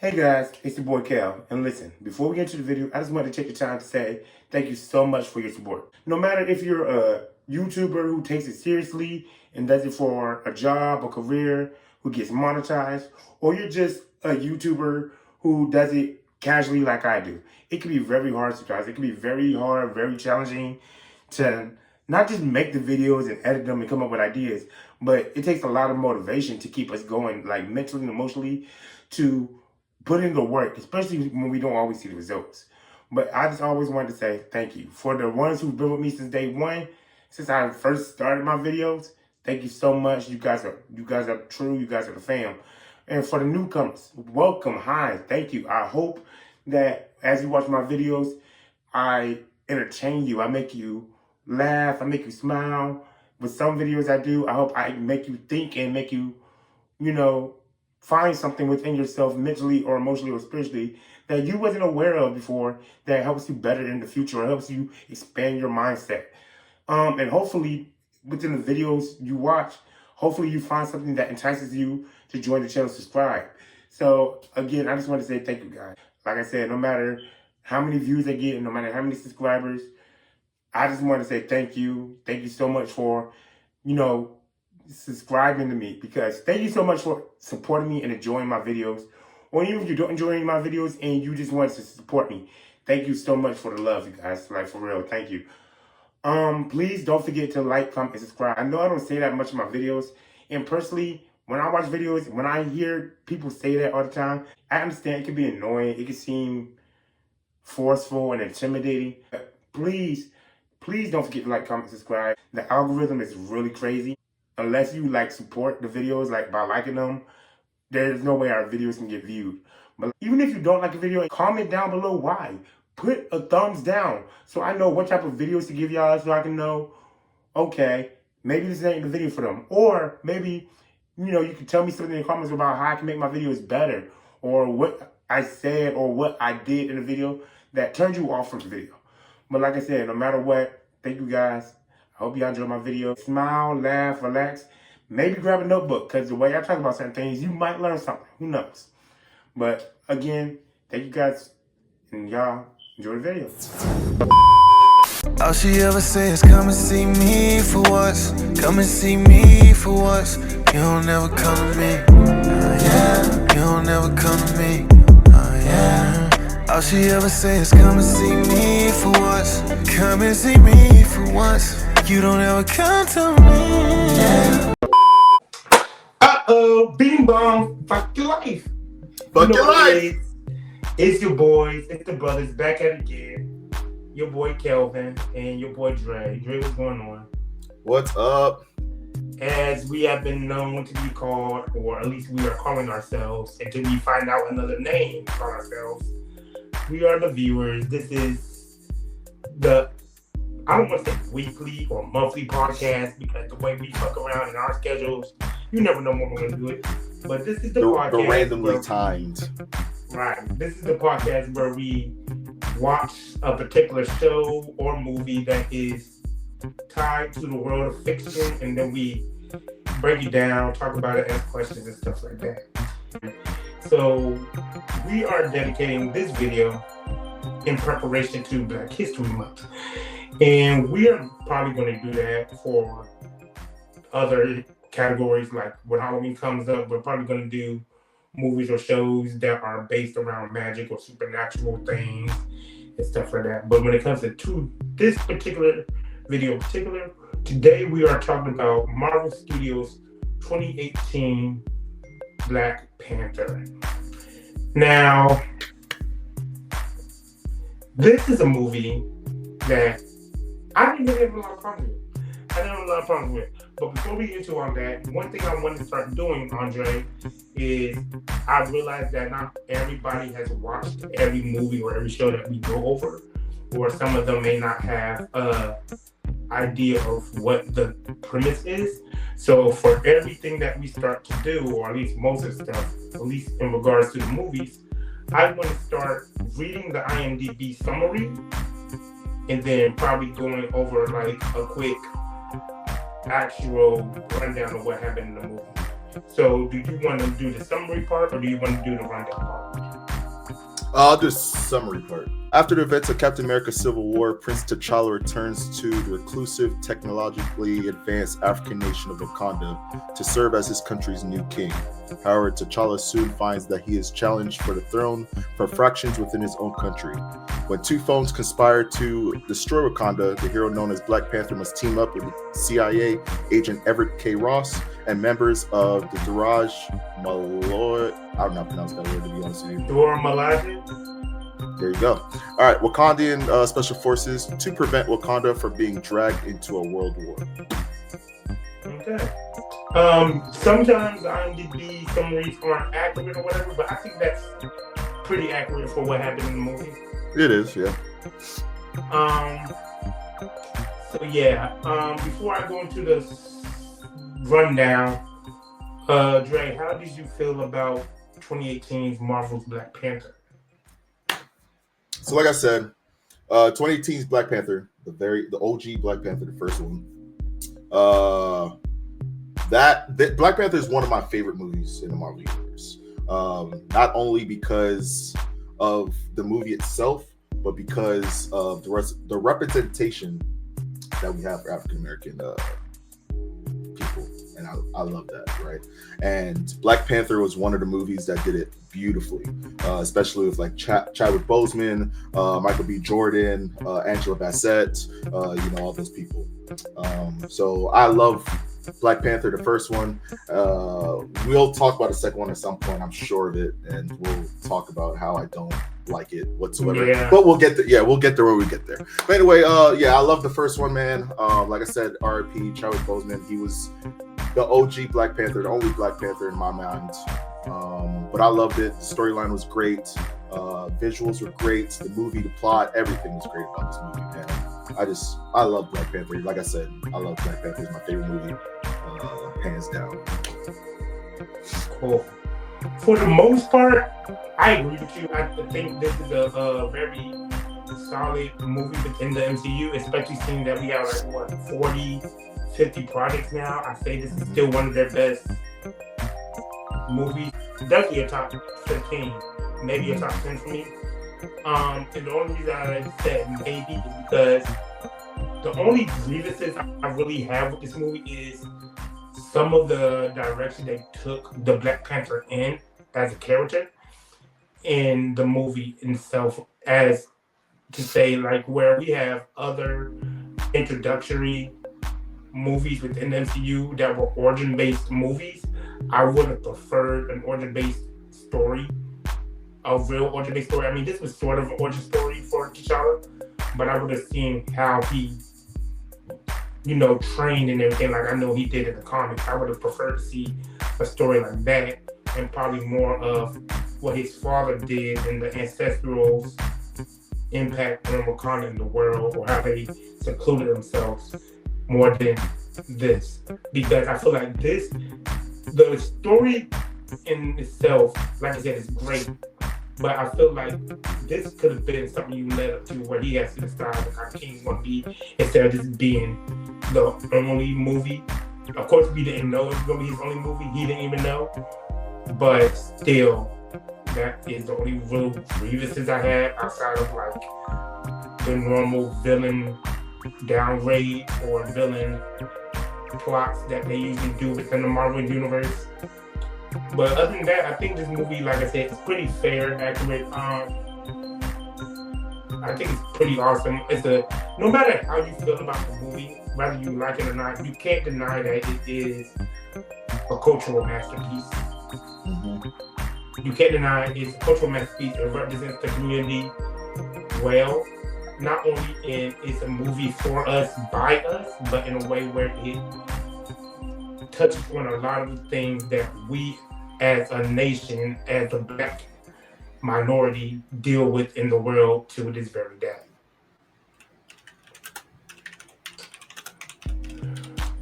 Hey guys, it's your boy Cal, and listen, before we get into the video, I just want to take the time to say thank you so much for your support. No matter if you're a YouTuber who takes it seriously and does it for a job, a career, who gets monetized, or you're just a YouTuber who does it casually like I do. It can be very hard sometimes. It can be very hard, very challenging to not just make the videos and edit them and come up with ideas, but it takes a lot of motivation to keep us going, like mentally and emotionally, to put in the work, especially when we don't always see the results. But I just always wanted to say thank you. For the ones who've been with me since day one, since I first started my videos, thank you so much. You guys are true, you guys are the fam. And for the newcomers, welcome, hi, thank you. I hope that as you watch my videos, I entertain you, I make you laugh, I make you smile. With some videos I do, I hope I make you think and make you, find something within yourself mentally or emotionally or spiritually that you wasn't aware of before that helps you better in the future or helps you expand your mindset. And hopefully within the videos you watch, hopefully you find something that entices you to join the channel, subscribe. So again, I just want to say thank you guys. Like I said, no matter how many views I get and no matter how many subscribers, I just want to say thank you. Thank you so much for, subscribing to me, because thank you so much for supporting me and enjoying my videos. Or even if you don't enjoy my videos and you just want to support me, thank you so much for the love, you guys. Like, for real, thank you. Please don't forget to like, comment, and subscribe. I know I don't say that much in my videos, and personally, when I watch videos, when I hear people say that all the time, I understand it can be annoying, it can seem forceful and intimidating. But please don't forget to like, comment, subscribe. The algorithm is really crazy. Unless you support the videos by liking them, there's no way our videos can get viewed. But even if you don't like a video, comment down below why. Put a thumbs down so I know what type of videos to give y'all, so I can know, okay, maybe this ain't the video for them. Or maybe, you can tell me something in the comments about how I can make my videos better, or what I said or what I did in the video that turned you off from the video. But like I said, no matter what, thank you guys. I hope y'all enjoy my video. Smile, laugh, relax. Maybe grab a notebook, because the way I talk about certain things, you might learn something. Who knows? But again, thank you guys, and y'all enjoy the video. All she ever says, come and see me for once. Come and see me for once. You don't ever come to me. Yeah. You don't ever come to me. Yeah. All she ever says, come and see me for once. Come and see me for once. You don't ever come to me. Yeah. Uh-oh, bing bong, fuck your life. Fuck your life. It's your boys, it's the brothers back at it again. Your boy Kelvin and your boy Dre. Dre, what's going on? What's up? As we have been known to be called, or at least we are calling ourselves, until we find out another name to call ourselves, we are the viewers. This is the, I don't want to say weekly or monthly podcast, because the way we fuck around in our schedules, you never know when we're going to do it. But this is the podcast. The randomly timed. Right. This is the podcast where we watch a particular show or movie that is tied to the world of fiction, and then we break it down, talk about it, ask questions and stuff like that. So we are dedicating this video in preparation to Black History Month. And we are probably going to do that for other categories. Like when Halloween comes up, we're probably going to do movies or shows that are based around magic or supernatural things and stuff like that. But when it comes to this particular video in particular, today we are talking about Marvel Studios' 2018 Black Panther. Now, this is a movie that I didn't have a lot of problems with. But before we get into all that, one thing I want to start doing, Andre, is I realized that not everybody has watched every movie or every show that we go over, or some of them may not have an idea of what the premise is. So for everything that we start to do, or at least most of the stuff, at least in regards to the movies, I want to start reading the IMDb summary and then probably going over a quick actual rundown of what happened in the movie. So do you want to do the summary part, or do you want to do the rundown part? I'll do summary part. After the events of Captain America Civil War, Prince T'Challa returns to the reclusive, technologically advanced African nation of Wakanda to serve as his country's new king. However, T'Challa soon finds that he is challenged for the throne for fractions within his own country. When two foes conspire to destroy Wakanda, the hero known as Black Panther must team up with CIA agent Everett K. Ross and members of the Duraj Malloy. I don't know how to pronounce that word, to be honest with you. Dora Milaje? There you go. All right, Wakandian special forces to prevent Wakanda from being dragged into a world war. Okay. Sometimes IMDb summaries aren't accurate or whatever, but I think that's pretty accurate for what happened in the movie. It is, yeah. So yeah. Before I go into the rundown, Dre, how did you feel about 2018's Marvel's Black Panther? So, like I said, 2018's Black Panther, the OG Black Panther, the first one. Black Panther is one of my favorite movies in the Marvel universe. Not only because of the movie itself, but because of the representation that we have for African American people, and I love that, right? And Black Panther was one of the movies that did it beautifully, especially with like Chadwick Boseman, Michael B. Jordan, Angela Bassett, all those people. So I love Black Panther, the first one. We'll talk about the second one at some point, I'm sure of it, and we'll talk about how I don't like it whatsoever. Yeah. But we'll get there. Yeah, we'll get there when we get there. But anyway, I love the first one, man. Like I said, R.I.P. Chadwick Boseman. He was the OG Black Panther, the only Black Panther in my mind. But I loved it. The storyline was great. Visuals were great. The movie, the plot, everything was great about this movie, man. I love Black Panther. Like I said, I love Black Panther. It's my favorite movie, hands down. Cool. For the most part, I agree with you. I think this is a very solid movie within the MCU, especially seeing that we have 40, 50 projects now. I say this is still one of their best movies. Definitely a top 15, maybe a top 10 for me. And the only reason I said maybe is because the only grievances I really have with this movie is some of the direction they took the Black Panther in as a character in the movie itself, as to say, like, where we have other introductory movies within the MCU that were origin-based movies. I would have preferred an origin-based story, a real origin-based story. I mean, this was sort of an origin story for T'Challa, but I would have seen how he, trained and everything, like I know he did in the comics. I would have preferred to see a story like that, and probably more of what his father did and the ancestral impact on Wakanda in the world, or how they secluded themselves, more than this. Because I feel like the story in itself, like I said, is great, but I feel like this could have been something you led up to where he has to decide what kind of king he's going to be, instead of just being the only movie. Of course, we didn't know it was going to be his only movie. He didn't even know. But still, that is the only real grievances I had outside of like the normal villain downgrade or villain plots that they usually do within the Marvel universe. But other than that, I think this movie, like I said, is pretty fair, accurate. I think it's pretty awesome. No matter how you feel about the movie, whether you like it or not, you can't deny that it is a cultural masterpiece. Mm-hmm. You can't deny it's a cultural masterpiece. It represents the community well. Not only it's a movie for us, by us, but in a way where it touches on a lot of the things that we as a nation, as a Black minority, deal with in the world to this very day.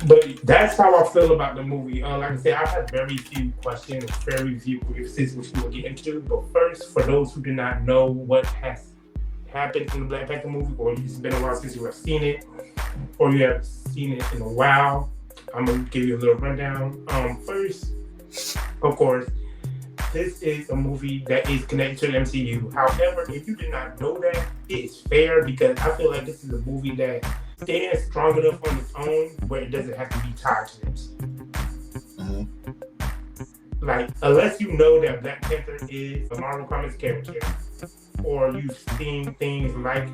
But that's how I feel about the movie. Like I said, I have very few questions, very few criticisms, which we'll get into. But first, for those who do not know what has happened in the Black Panther movie, or it's been a while since you have seen it, or you have seen it in a while, I'm going to give you a little rundown. First, of course, this is a movie that is connected to the MCU. However, if you did not know that, it is fair because I feel like this is a movie that stands strong enough on its own where it doesn't have to be tied to the MCU. Like, unless you know that Black Panther is a Marvel Comics character, or you've seen things like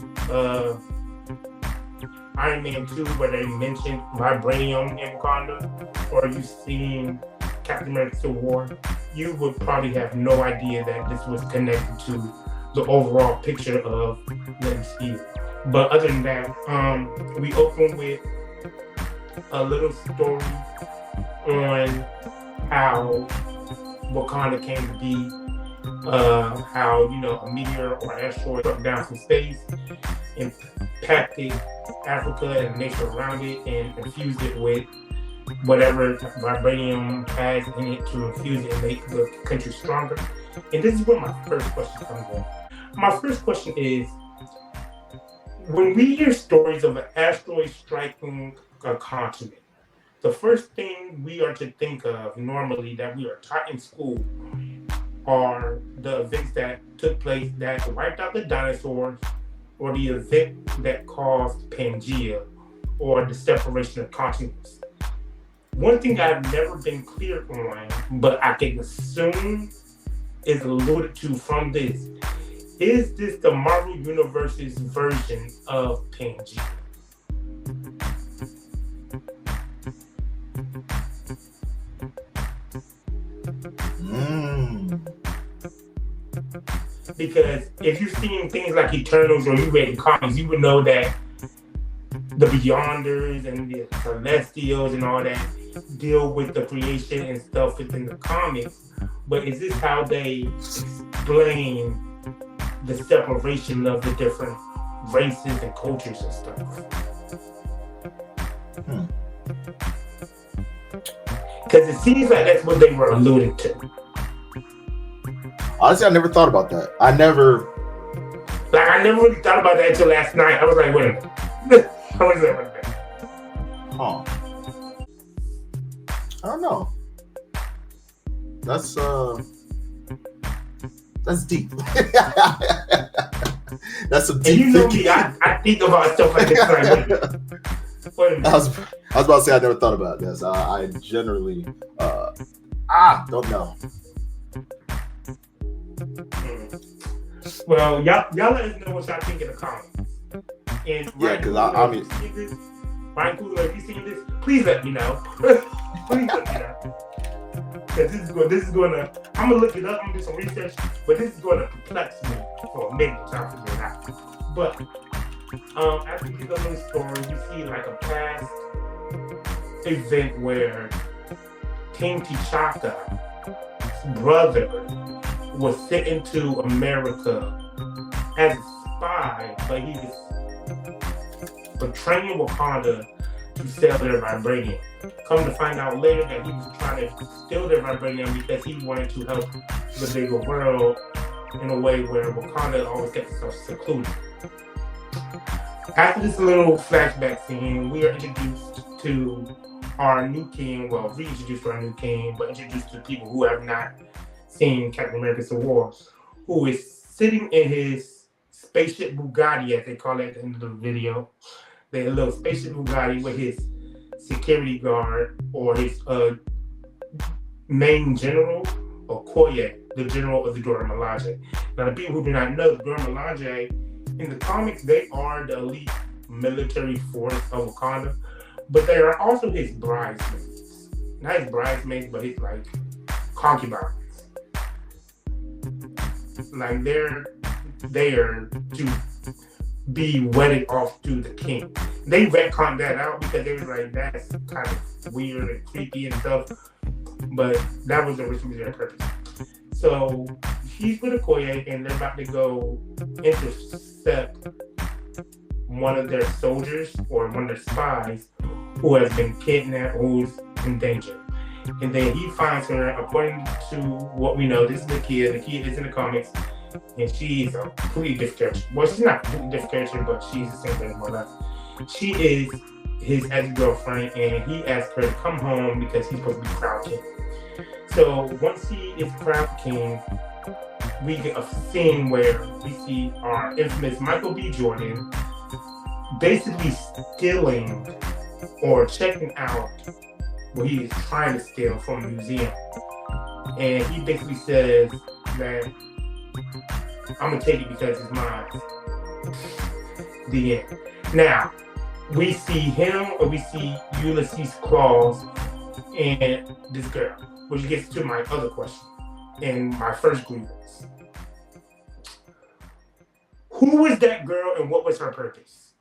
Iron Man 2 where they mentioned vibranium in Wakanda, or you've seen Captain America Civil War, you would probably have no idea that this was connected to the overall picture of the MCU. But other than that, we open with a little story on how Wakanda came to be, how, you know, a meteor or asteroid struck down from space, impacted Africa and the nation around it, and infused it with whatever vibranium has in it to infuse it and make the country stronger. And this is where my first question comes in. My first question is, when we hear stories of an asteroid striking a continent, the first thing we are to think of normally that we are taught in school are the events that took place that wiped out the dinosaurs, or the event that caused Pangea, or the separation of continents. One thing I've never been clear on, but I can assume is alluded to from this, is this the Marvel Universe's version of Pangea? Because if you've seen things like Eternals or you read comics, you would know that the Beyonders and the Celestials and all that deal with the creation and stuff within the comics. But is this how they explain the separation of the different races and cultures and stuff? Because it seems like that's what they were alluding to. Honestly, I never thought about that. I never really thought about that until last night. I was like, wait a minute. I was like, wait a minute. Huh. I don't know. That's deep. That's some deep and you know thinking. me, I think about stuff like this. Like, wait a minute. I was about to say I never thought about this. I generally don't know. Well, y'all let us know what y'all think in the comments. And Yeah, because I mean, Ryan Coogler, if you seen this, please let me know. Please let me know. Because this is going to, I'm going to look it up, I'm going to do some research, but this is going to perplex me for a minute trying to figure it out. But after you go to the story, you see like a past event where King T'Chaka's brother was sent into America as a spy, but he was betraying Wakanda to sell their vibranium. Come to find out later that he was trying to steal their vibranium because he wanted to help the bigger world in a way where Wakanda always kept itself secluded. After this little flashback scene, we are introduced to our new king, well, reintroduced to our new king, but introduced to people who have not seen Captain America Civil War, who is sitting in his spaceship Bugatti, as they call it at the end of the video. The little spaceship Bugatti with his security guard, or his main general, Okoye, the general of the Dora Milaje. Now, the people who do not know, the Dora Milaje, in the comics, they are the elite military force of Wakanda, but they are also his bridesmaids. Not his bridesmaids, but his, like, concubines. Like, they're there to be wedded off to the king. They retconned that out because they was like, that's kind of weird and creepy and stuff, but that was originally their purpose. So he's with Okoye and they're about to go intercept one of their soldiers or one of their spies who has been kidnapped or who's in danger. And then he finds her, according to what we know, this is the kid is in the comics, and she's a completely different character. Well, she's not a completely different character, but she's the same thing more or less. She is his ex-girlfriend, and he asked her to come home because he's supposed to be crowned king. So once he is crowned king, we get a scene where we see our infamous Michael B. Jordan basically stealing or checking out what he is trying to steal from a museum. And he basically says that I'm gonna take it because it's mine. The end. Now, we see him or we see Ulysses Claus and this girl, which gets to my other question and my first grievance. Who was that girl and what was her purpose?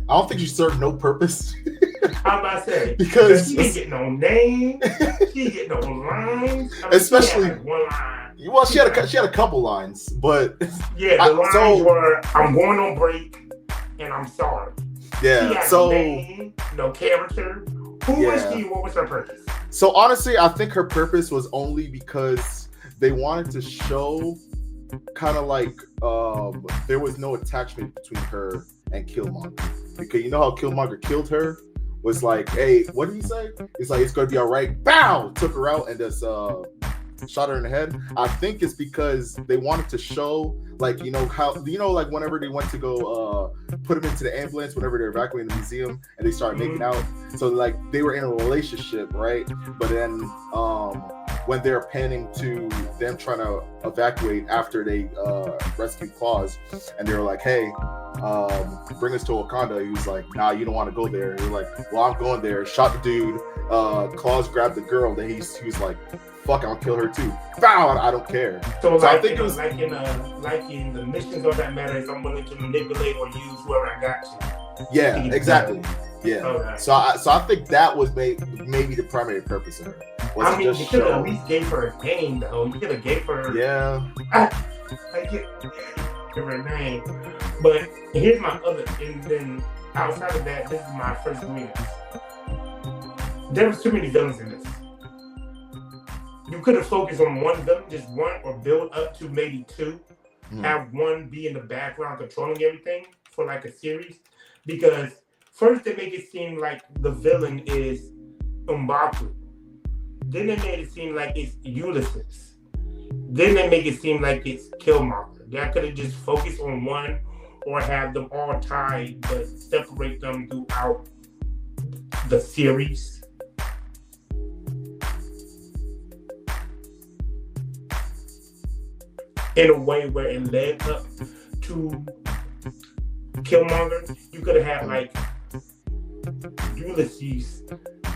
I don't think she served no purpose. How about to say? Because she didn't get no name, she didn't get no lines. I mean, especially she had like one line. Well, she had a couple lines, but yeah, the lines were "I'm going on break" and "I'm sorry." Yeah, she had so no name, no character. Who was she? What was her purpose? So honestly, I think her purpose was only because they wanted to show kind of like there was no attachment between her and Killmonger, because you know how Killmonger killed her was like, hey, what did he say? He's like, it's gonna be all right. Bow, took her out and just shot her in the head. I think it's because they wanted to show, like, you know how, like whenever they went to go put him into the ambulance, whenever they're evacuating the museum and they started making out, so like they were in a relationship, right? But then when they're panning to them trying to evacuate after they rescued Claus, and they were like, hey, bring us to Wakanda. He was like, nah, you don't want to go there. He was like, well, I'm going there. Shot the dude. Claus grabbed the girl. Then he was like, fuck, I'll kill her too. Bow, I don't care. So like, I think it was like in the missions of that matter, is I'm willing to manipulate or use whoever I got to. Yeah, exactly. Yeah. Okay. So I think that was maybe the primary purpose of her. I mean, you could have at least gave her a name, though. You could have gave her. Yeah. Give her a name. But here's my other, and then outside of that, this is my first grievance. There was too many villains in this. You could have focused on one villain, just one, or build up to maybe two. Have one be in the background controlling everything for like a series. Because first they make it seem like the villain is M'Baku. Then they made it seem like it's Ulysses. Then they make it seem like it's Killmonger. They could have just focused on one or have them all tied, but separate them throughout the series. In a way where it led up to Killmonger. You could have had like Ulysses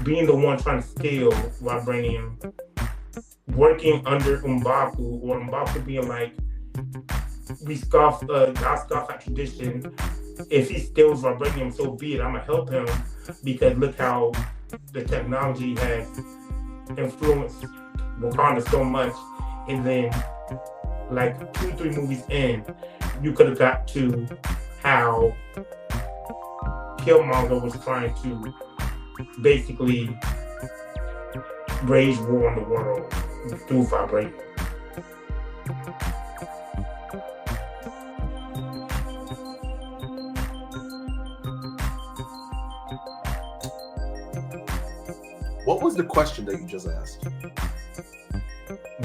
being the one trying to steal vibranium, working under M'Baku, or M'Baku being like, I scoff at tradition. If he steals vibranium, so be it. I'm gonna help him because look how the technology has influenced Wakanda so much. And then, like 2-3 movies in, you could have got to how Killmonger was trying to basically wage war on the world through vibranium. What was the question that you just asked?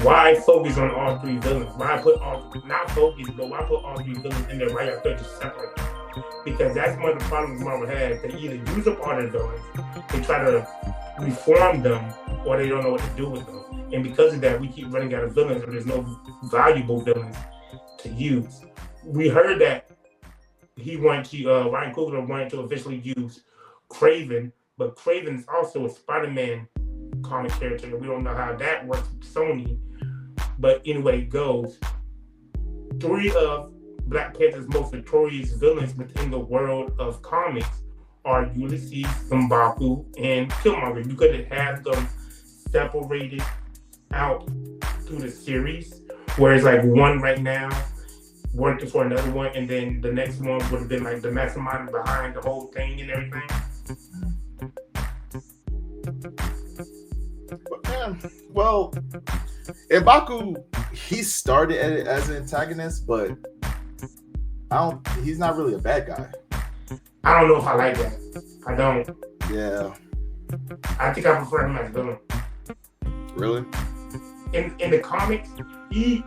Why focus on all three villains? Why put all, not focus, but why put all three villains in there right after just separate them? Because that's one of the problems Marvel has. They either use up all their villains, they try to reform them, or they don't know what to do with them. And because of that, we keep running out of villains, and there's no valuable villains to use. We heard that Ryan Coogler wanted to officially use Kraven, but Kraven is also a Spider-Man comic character, and we don't know how that works with Sony. But anyway, it goes. 3 of Black Panther's most notorious villains within the world of comics are Ulysses, M'Baku, and Killmonger. You could have had them separated out through the series, whereas like one right now working for another one, and then the next one would have been like the mastermind behind the whole thing and everything. Well, M'Baku, he started as an antagonist, but he's not really a bad guy. I don't know if I like that. I don't. Yeah. I think I prefer him as villain. Really? In the comics, they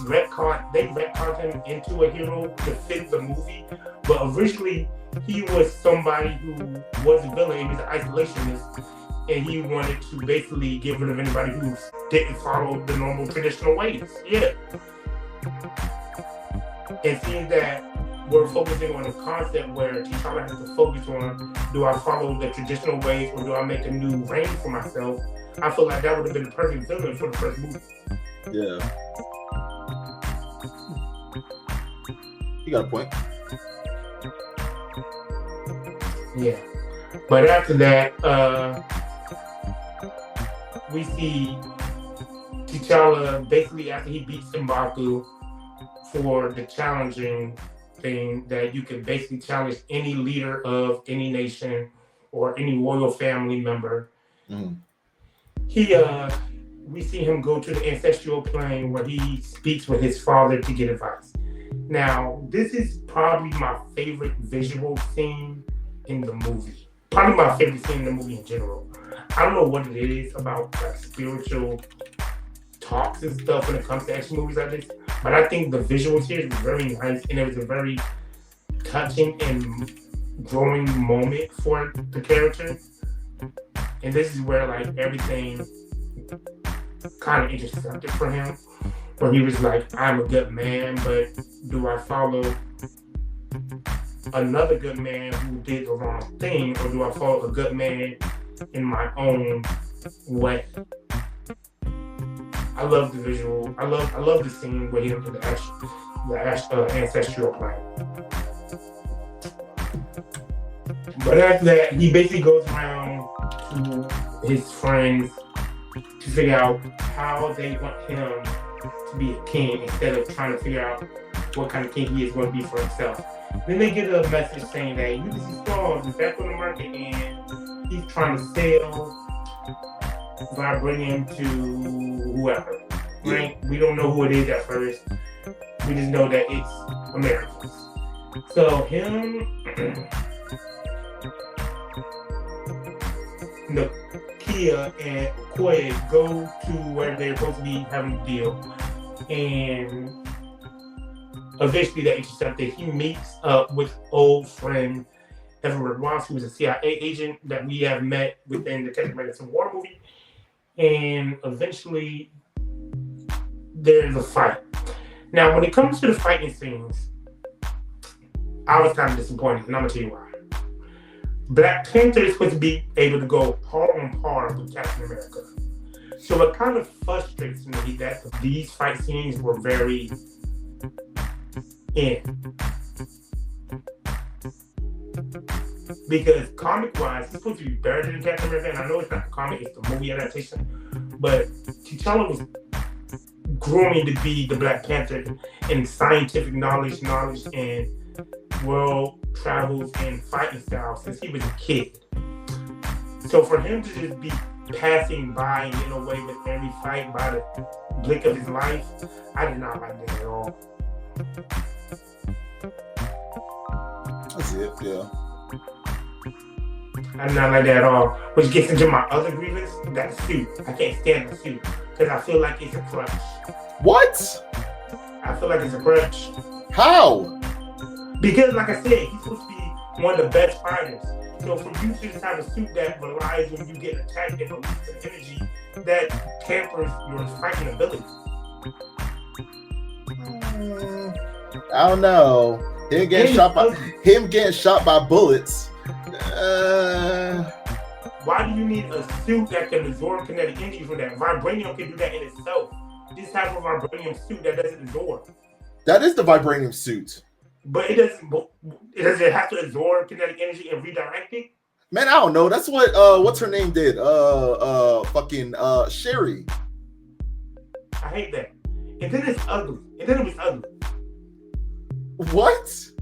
retconned him into a hero to fit the movie, but originally he was somebody who was a villain. He was an isolationist, and he wanted to basically get rid of anybody who didn't follow the normal traditional ways. Yeah. And seeing that we're focusing on a concept where T'Challa has to focus on, do I follow the traditional ways or do I make a new reign for myself? I feel like that would have been the perfect villain for the first movie. Yeah. You got a point. Yeah. But after that, we see T'Challa basically after he beats M'Baku for the challenging thing that you can basically challenge any leader of any nation or any royal family member. Mm. We see him go to the ancestral plane where he speaks with his father to get advice. Now, this is probably my favorite visual scene in the movie. Probably my favorite scene in the movie in general. I don't know what it is about like spiritual talks and stuff when it comes to action movies like this, but I think the visuals here is very nice and it was a very touching and growing moment for the character. And this is where like everything kind of intersected for him, where he was like, I'm a good man, but do I follow another good man who did the wrong thing, or do I follow a good man in my own way? I love the visual. I love the scene where he went to the ancestral plane. But after that, he basically goes around to his friends to figure out how they want him to be a king instead of trying to figure out what kind of king he is going to be for himself. Then they get a message saying that Ulysses Claus is back on the market and he's trying to sell vibranium to whoever. Right? We don't know who it is at first. We just know that it's Americans. So him, Nakia and Okoye go to where they're supposed to be having a deal, and eventually they're intercepted. He meets up with old friend Everett Ross, who was a CIA agent that we have met within the Captain America Civil War movie, and eventually there's a fight. Now, when it comes to the fighting scenes, I was kind of disappointed, and I'm gonna tell you why. Black Panther is supposed to be able to go par on par with Captain America. So it kind of frustrates me that these fight scenes were very because comic-wise, he's supposed to be better than Captain America, and I know it's not the comic, it's the movie adaptation, but T'Challa was growing to be the Black Panther in scientific knowledge and world travels and fighting style since he was a kid. So for him to just be passing by and getting away with every fight by the blink of his life, I did not like that at all. That's it, yeah. I did not like that at all. Which gets into my other grievance, that suit. I can't stand the suit because I feel like it's a crutch. What? I feel like it's a crutch. How? Because, like I said, he's supposed to be one of the best fighters. So for you to just have a suit that relies when you get attacked and release the energy, that tampers your fighting ability. I don't know. Him getting shot by bullets. Why do you need a suit that can absorb kinetic energy from that? Vibranium can do that in itself. Just have a vibranium suit that doesn't absorb. That is the vibranium suit. But it doesn't have to absorb kinetic energy and redirect it. Man, I don't know. That's what what's her name did. Sherry. I hate that. And then it's ugly. And then it was ugly. What?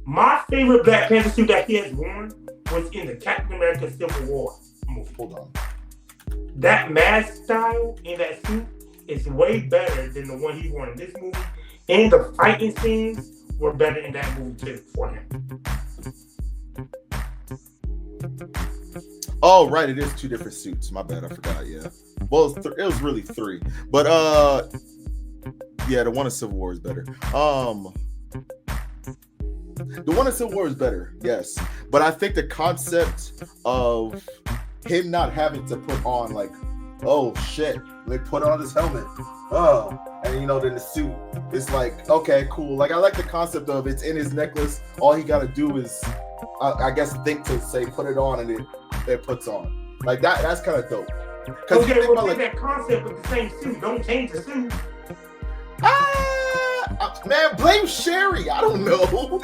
My favorite Black Panther suit that he has worn was in the Captain America Civil War movie. Hold on. That mask style in that suit is way better than the one he wore in this movie. And the fighting scenes were better in that movie too for him. Oh, right. It is 2 different suits. My bad. I forgot. Yeah. Well, it was really 3. But yeah, the one in Civil War is better. The one in Civil War is better, yes. But I think the concept of him not having to put on like, oh shit, they put on his helmet. Oh, and you know, then the suit. It's like, okay, cool. Like I like the concept of it's in his necklace. All he gotta do is, I guess, think to say put it on, and it puts on. Like that. That's kind of dope. Because you think about like that concept with the same suit. Don't change the suit. Man, blame Sherry. I don't know.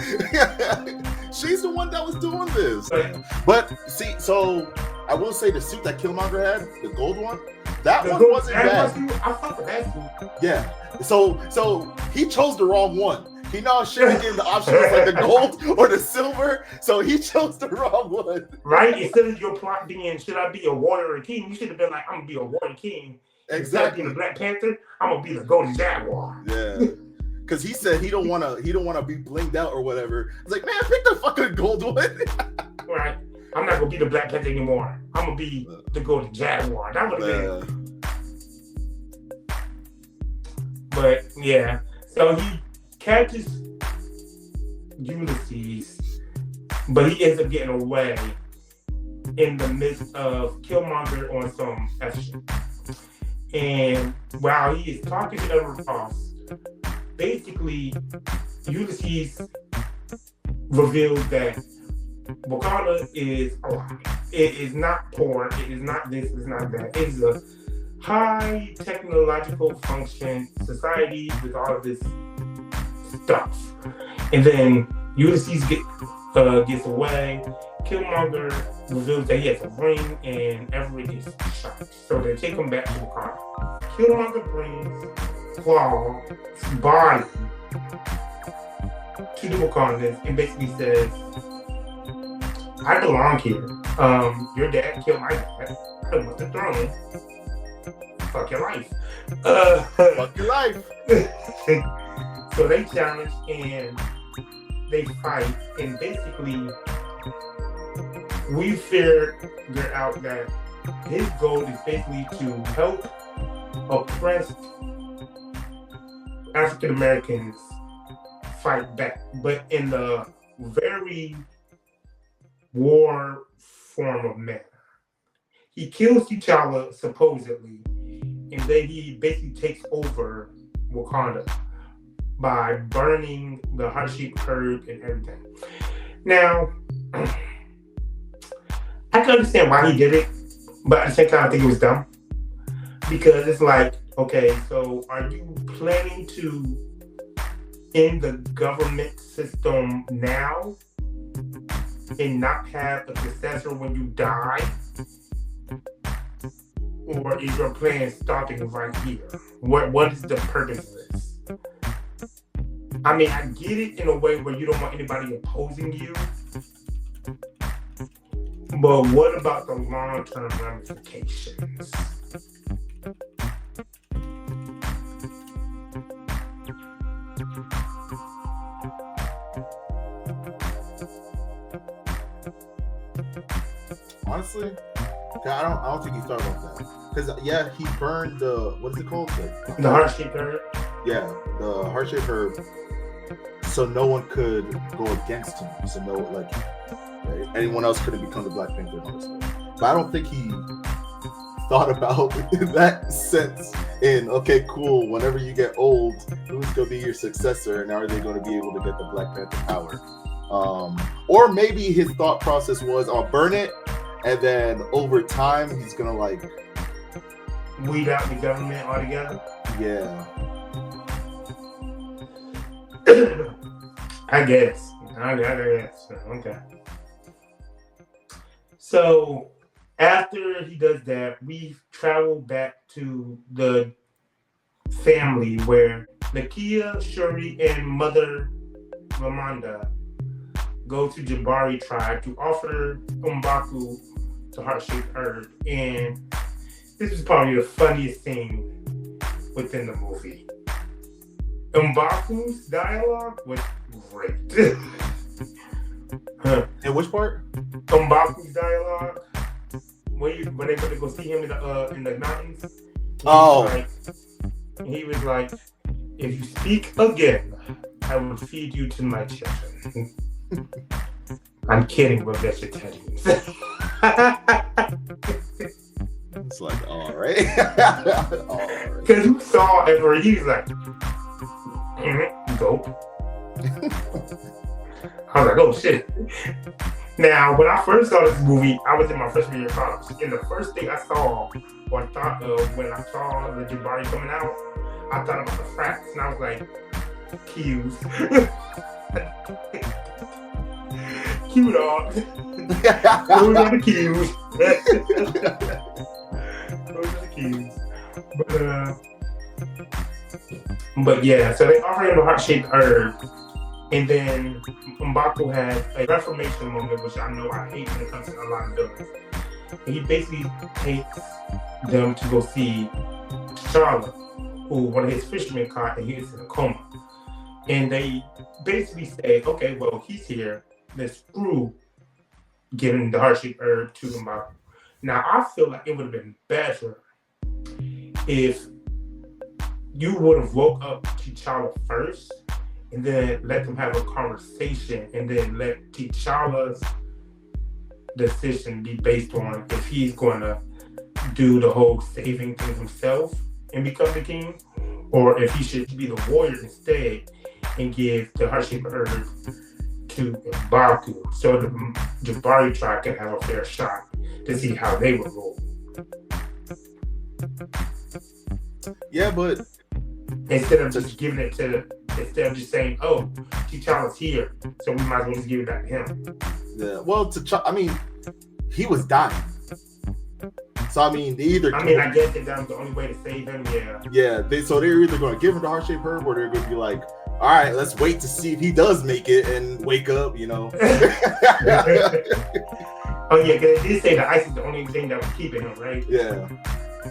She's the one that was doing this. But see, so I will say the suit that Killmonger had, the gold one, that one wasn't bad. I fuck with that suit. Yeah. So he chose the wrong one. He now should have given the option was like the gold or the silver. So he chose the wrong one. Right? Instead of your plot being, should I be a warrior or a king? You should have been like, I'm gonna be a warrior king. Exactly. Instead of being the Black Panther, I'm gonna be the Golden Jaguar. Yeah. Because he said he don't wanna be blinged out or whatever. It's like, man, pick the fucking gold one. Right. I'm not gonna be the Black Panther anymore. I'm gonna be the Golden Jaguar. That would have been. But yeah. So he catches Ulysses, but he ends up getting away in the midst of Killmonger on some F shit. And while he is talking to Everett Ross, basically Ulysses reveals that Wakanda is alive. It is not porn. It is not this. It's not that. It is a high technological function society with all of this stuff. And then Ulysses gets away. Killmonger reveals that he has a ring, and Everett is shot. So they take him back to Wakanda. Killmonger brings Claw's body to the Wakandans and basically says, I belong here. Your dad killed my dad. I want the throne. Fuck your life. Fuck your life. So they challenge and they fight, and basically we figure out that his goal is basically to help oppressed African Americans fight back, but in the very war form of manner. He kills T'Challa supposedly, and then he basically takes over Wakanda by burning the heart-shaped herb and everything. Now, I can understand why he did it, but at the same time, I think it was dumb. Because it's like, okay, so are you planning to end the government system now and not have a successor when you die? Or is your plan starting right here? What is the purpose of this? I mean, I get it in a way where you don't want anybody opposing you. But what about the long-term ramifications? Honestly, I don't think he thought about that. Because yeah, he burned the, what is it called? The heart-shaped herb? Yeah, the heart-shaped herb. So no one could go against him. So no, like, anyone else couldn't become the Black Panther. But I don't think he thought about that sense in, okay, cool, whenever you get old, who's going to be your successor, and are they going to be able to get the Black Panther power? Or maybe his thought process was, I'll burn it, and then over time, he's going to, like, weed out the government altogether? Yeah. I guess. Okay. So after he does that, we travel back to the family where Nakia, Shuri, and Mother Ramonda go to Jabari tribe to offer M'Baku the heart-shaped herb. And this is probably the funniest thing within the movie. M'Baku's dialogue was great. In which part? M'Baku's dialogue. when they went to go see him in the mountains. He was like, if you speak again, I will feed you to my children. I'm kidding, but vegetarians. It's like, all right. Because you saw it where he's like, go. I was like, oh shit. Now, when I first saw this movie, I was in my freshman year of college. And the first thing I saw, or thought of when I saw the Jabari coming out, I thought about the frats. And I was like, Q's. Q dogs. Those are the Q's. Those are the Q's. But yeah, so they offer him a heart-shaped herb. And then M'Baku had a reformation moment, which I know I hate when it comes to a lot of villains. And he basically takes them to go see T'Challa, who one of his fishermen caught, and he is in a coma. And they basically say, okay, well, he's here. Let's screw giving the heart-shaped herb to M'Baku. Now, I feel like it would have been better if you would have woke up T'Challa first, and then let them have a conversation, and then let T'Challa's decision be based on if he's going to do the whole saving thing himself and become the king, or if he should be the warrior instead and give the heart-shaped herb to M'Baku, so the Jabari tribe can have a fair shot to see how they would roll. Yeah, but instead of just giving it to instead of just saying, oh, T'Challa's here, so we might as well just give it back to him. Yeah, well, I mean, he was dying. So, I mean, I guess that was the only way to save him, yeah. Yeah, so they're either going to give him the heart-shaped herb, or they're going to be like, all right, let's wait to see if he does make it and wake up, you know. Oh, yeah, because they did say the ice is the only thing that was keeping him, right? Yeah.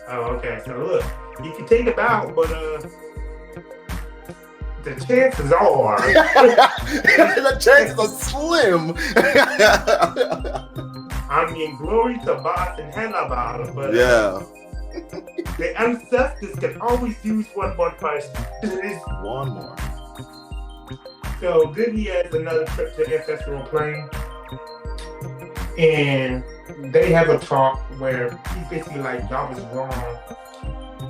Oh, okay. So, look, you can take him out, but the chances are... the chances are slim. I mean, glory to Boss and Hannibal, but yeah, the ancestors can always use one more person. One more. So then he has another trip to ancestral plane, and they have a talk where he's basically like, y'all was wrong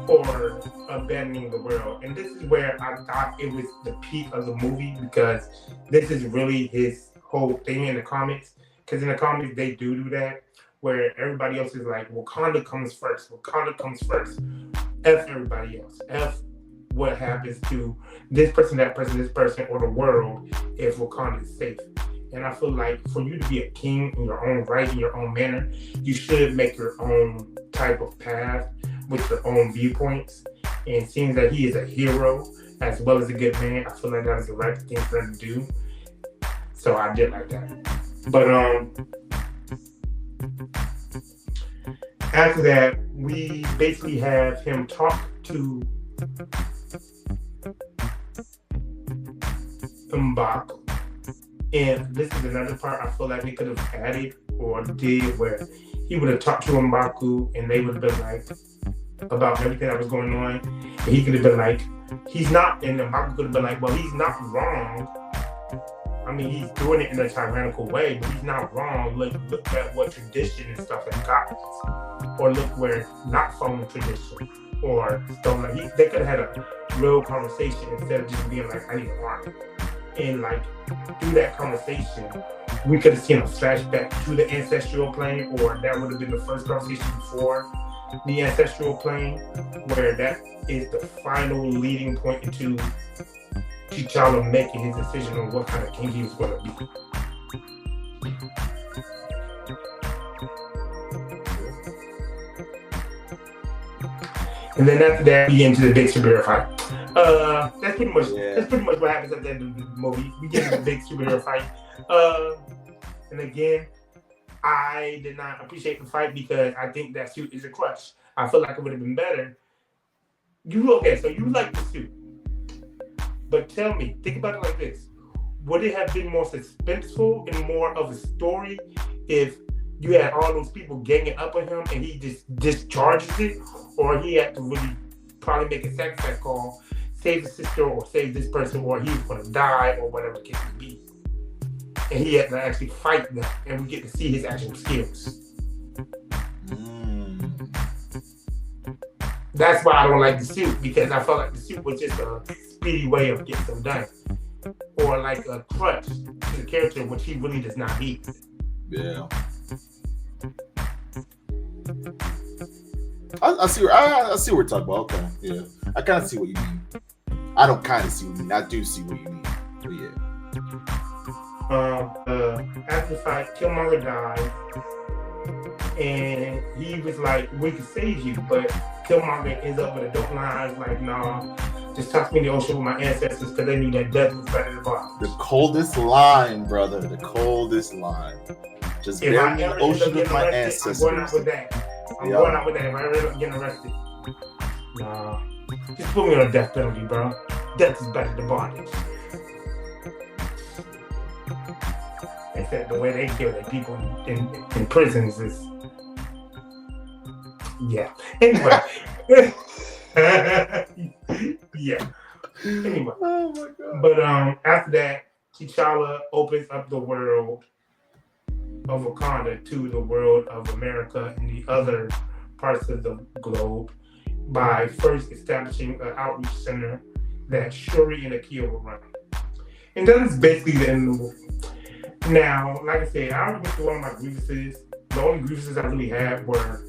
for abandoning the world. And this is where I thought it was the peak of the movie, because this is really his whole thing in the comics. Because in the comics, they do that, where everybody else is like, Wakanda comes first. Wakanda comes first. F everybody else. F what happens to this person, that person, this person, or the world if Wakanda is safe. And I feel like for you to be a king in your own right, in your own manner, you should make your own type of path with your own viewpoints. And seeing that he is a hero as well as a good man, I feel like that was the right thing for him to do. So I did like that. But after that, we basically have him talk to M'Baku. And this is another part I feel like they could have added or did, where he would have talked to M'Baku and they would have been like, about everything that was going on. And he could have been like, he's not, and M'Baku could have been like, well, he's not wrong. I mean, he's doing it in a tyrannical way, but he's not wrong. Look at what tradition and stuff has gotten us. Or look where not following tradition or stuff like that. They could have had a real conversation instead of just being like, I need an army. And like, through that conversation, we could have seen a flashback to the ancestral plane, or that would have been the first conversation before the ancestral plane, where that is the final leading point into T'Challa making his decision on what kind of king he was going to be. And then after that, we get into the big superhero fight. That's pretty much what happens at the end of the movie. We get into the big superhero fight. And again, I did not appreciate the fight because I think that suit is a crush. I feel like it would have been better. So you like the suit. But tell me, think about it like this. Would it have been more suspenseful and more of a story if you had all those people ganging up on him and he just discharges it, or he had to really probably make a sacrifice call, save his sister or save this person, or he was going to die or whatever the case may be. And he had to actually fight them, and we get to see his actual skills. That's why I don't like the suit, because I felt like the suit was just a speedy way of getting them done, or like a crutch to the character, which he really does not need. Yeah. I see. I see what we're talking about. Okay. Yeah. I kind of see what you mean. I don't kind of see what you mean. I do see what you mean. But yeah. After the fight, Killmonger died, and he was like, "We can save you," but Killmonger ends up with a dope line like, "Nah, just toss me in the ocean with my ancestors because they knew that death was better than violence." The coldest line, brother. The coldest line. Just bury me in the ocean with my ancestors. I'm going out with that. I'm going out with that. If I ever end up getting arrested, nah, just put me on a death penalty, bro. Death is better than bondage. Except the way they kill their people in prisons is, yeah. Anyway, yeah. Anyway, Oh my god. but after that, T'Challa opens up the world of Wakanda to the world of America and the other parts of the globe by first establishing an outreach center that Shuri and Akia will run. And that is basically the end of the movie. Now, like I said, I already went through all my grievances. The only grievances I really had were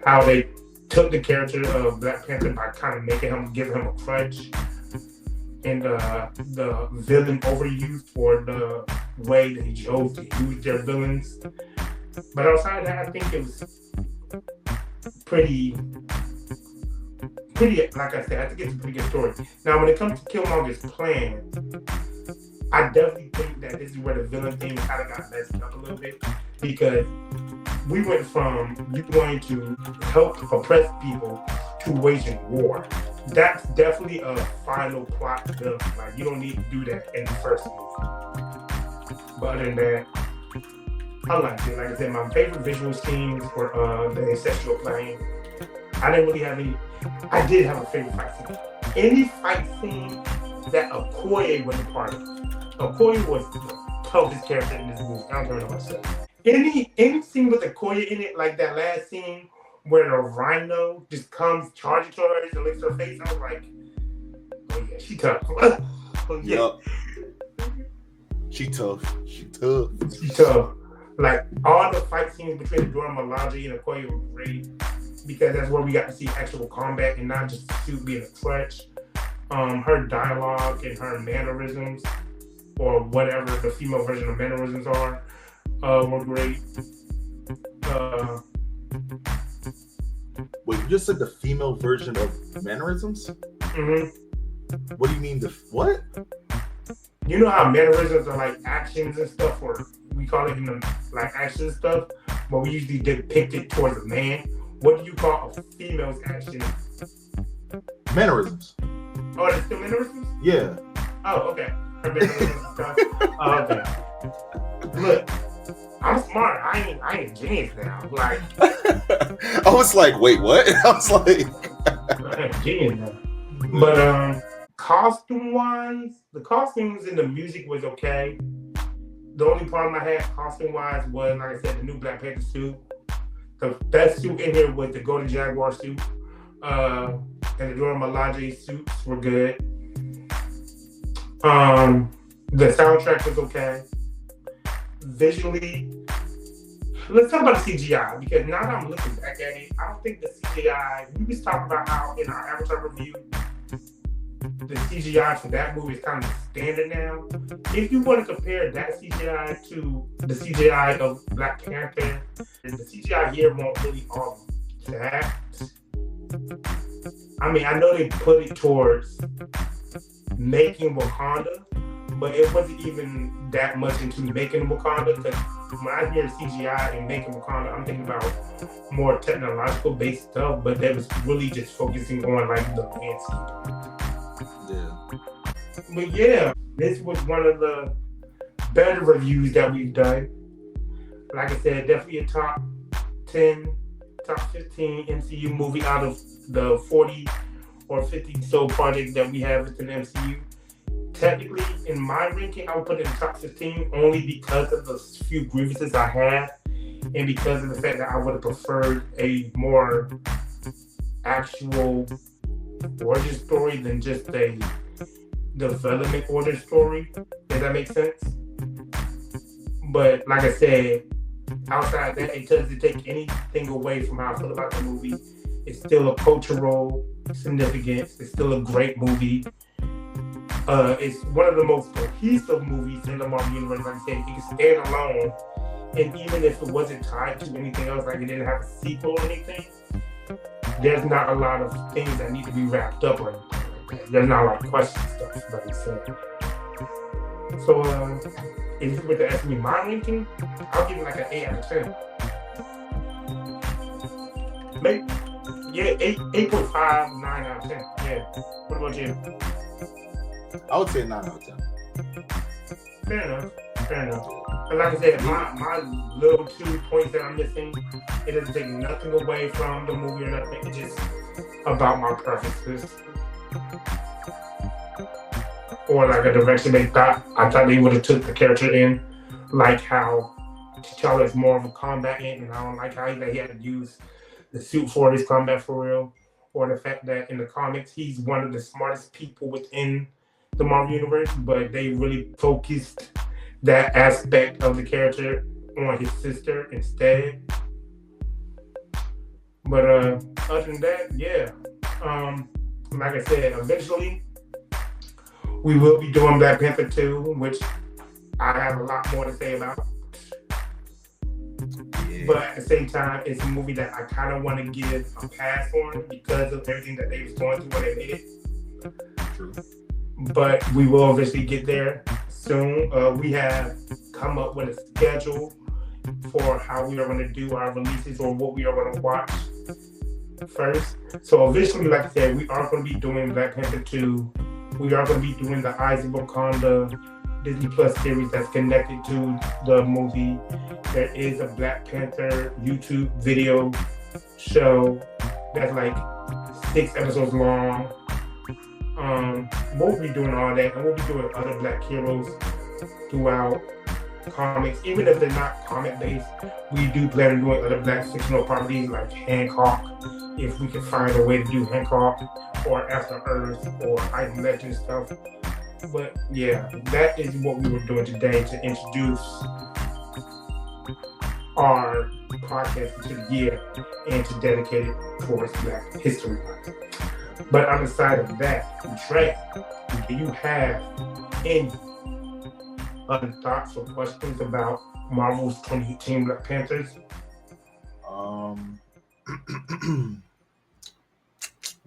how they took the character of Black Panther by kind of giving him a crutch, and the villain overused for the way that he chose to use their villains. But outside of that, I think it was pretty, like I said, I think it's a pretty good story. Now, when it comes to Killmonger's plan, I definitely think that this is where the villain thing kind of got messed up a little bit, because we went from you wanting to help oppress people to waging war. That's definitely a final plot villain. Like, you don't need to do that in the first movie. But other than that, I liked it. Like I said, my favorite visual scenes were the ancestral plane. I didn't really have any. I did have a favorite fight scene. Any fight scene that Okoye was a part of. Okoye was the toughest character in this movie. I don't know what I said. Any scene with Okoye in it, like that last scene where the rhino just comes charging to her and licks her face, I was like, oh yeah, she tough. Oh, yeah. Yep. She tough. She tough. Like, all the fight scenes between Dora Milaje and Okoye were great, because that's where we got to see actual combat and not just the suit being a crutch. Her dialogue and her mannerisms, or whatever the female version of mannerisms are, were great. Wait, you just said the female version of mannerisms? Mm-hmm. What do you mean what? You know how mannerisms are like actions and stuff, or we call it like action stuff, but we usually depict it towards a man. What do you call a female's action? Mannerisms. Oh, that's still mannerisms? Yeah. Oh, okay. Her mannerisms and stuff. Oh, okay. Look, I'm smart. I ain't genius now. Like, I was like, wait, what? I was like, I ain't genius now. But costume-wise, the costumes and the music was okay. The only problem I had costume-wise was, like I said, the new Black Panther suit. The best suit in here was the Golden Jaguar suit. And the Dora Milaje suits were good. The soundtrack was okay. Visually, let's talk about the CGI, because now that I'm looking back at it, I don't think the CGI, we was talking about how in our Avatar review, the CGI for that movie is kind of standard now. If you want to compare that CGI to the CGI of Black Panther, the CGI here won't really all that. I mean, I know they put it towards making Wakanda, but it wasn't even that much into making Wakanda, because when I hear CGI and making Wakanda, I'm thinking about more technological based stuff, but they was really just focusing on like the landscape. yeah. But yeah, this was one of the better reviews that we've done. Like I said, definitely a top 10, top 15 MCU movie out of the 40 or 50 so projects that we have within the MCU. Technically, in my ranking, I would put it in the top 15 only because of the few grievances I had and because of the fact that I would have preferred a more actual origin story than just a development origin story. Does that make sense? But like I said, outside that, it doesn't take anything away from how I feel about the movie. It's still a cultural significance. It's still a great movie. It's one of the most cohesive movies in the Marvel Universe. Like I said, it can stand alone. And even if it wasn't tied to anything else, like it didn't have a sequel or anything, there's not a lot of things that need to be wrapped up or anything like that. There's not a lot of question stuff, like I said. So, if you were to ask me my ranking, I'll give it like an 8 out of 10. Maybe, yeah, 8.5, 9 out of 10. Yeah. What about you? I would say 9 out of 10. Fair enough. But like I said, my little 2 points that I'm missing, it doesn't take nothing away from the movie or nothing. It's just about my preferences. Or like a direction I thought they would have took the character in, like how T'Challa is more of a combat ant, and I don't like how he had to use the suit for his combat for real, or the fact that in the comics he's one of the smartest people within the Marvel Universe, but they really focused that aspect of the character on his sister instead. But other than that, yeah. Like I said, eventually we will be doing Black Panther 2, which I have a lot more to say about. Yeah. But at the same time, it's a movie that I kind of want to give a pass on because of everything that they was going through when they made it. True. But we will eventually get there soon. We have come up with a schedule for how we are going to do our releases or what we are going to watch first. So eventually, like I said, we are going to be doing Black Panther 2. We are going to be doing the Eyes of Wakanda Disney Plus series that's connected to the movie. There is a Black Panther YouTube video show that's like 6 episodes long. We'll be doing all that, and we'll be doing other Black heroes throughout comics. Even if they're not comic based, we do plan on doing other Black fictional properties like Hancock, if we can find a way to do Hancock, or After Earth, or I Am Legend stuff. But yeah, that is what we were doing today to introduce our podcast to the year and to dedicate it towards Black History Month. But on the side of that, Trey, do you have any other thoughts or questions about Marvel's 2018 Black Panthers? I'm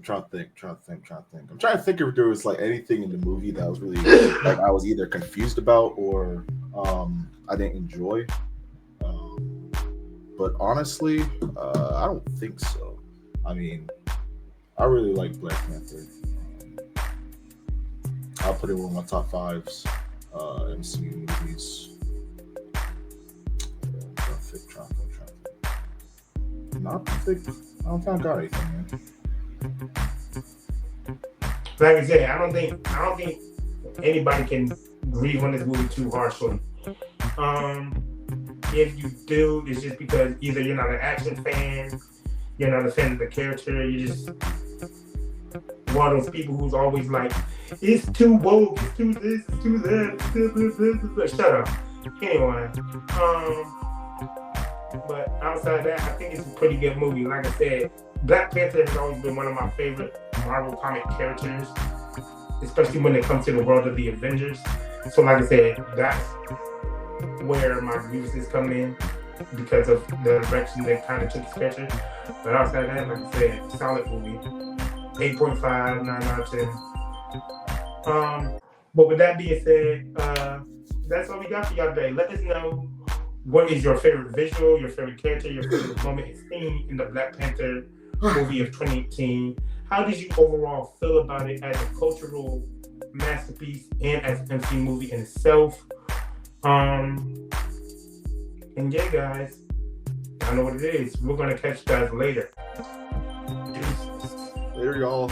trying to think. I'm trying to think if there was like anything in the movie that was really like I was either confused about or I didn't enjoy. But honestly, I don't think so. I mean, I really like Black Panther. I'll put it in one of my top 5s MCU movies. Trying to think. Not to think. I don't think I got anything, man. Like I said, I don't think anybody can grieve on this movie too harshly. If you do, it's just because either you're not an action fan, you're not a fan of the character, you're just one of those people who's always like, it's too woke, it's too this, it's too that, it's shut up. Anyway, but outside that, I think it's a pretty good movie. Like I said, Black Panther has always been one of my favorite Marvel comic characters, especially when it comes to the world of the Avengers. So like I said, that's where my grievances come in because of the direction they kind of took his character. But outside that, like I said, solid movie. 8.5, 9 out of 10. But with that being said, that's all we got for y'all today. Let us know what is your favorite visual, your favorite character, your favorite moment and scene in the Black Panther movie of 2018. How did you overall feel about it as a cultural masterpiece and as an MC movie in itself? And yeah, guys, I know what it is. We're gonna catch you guys later. Later, y'all.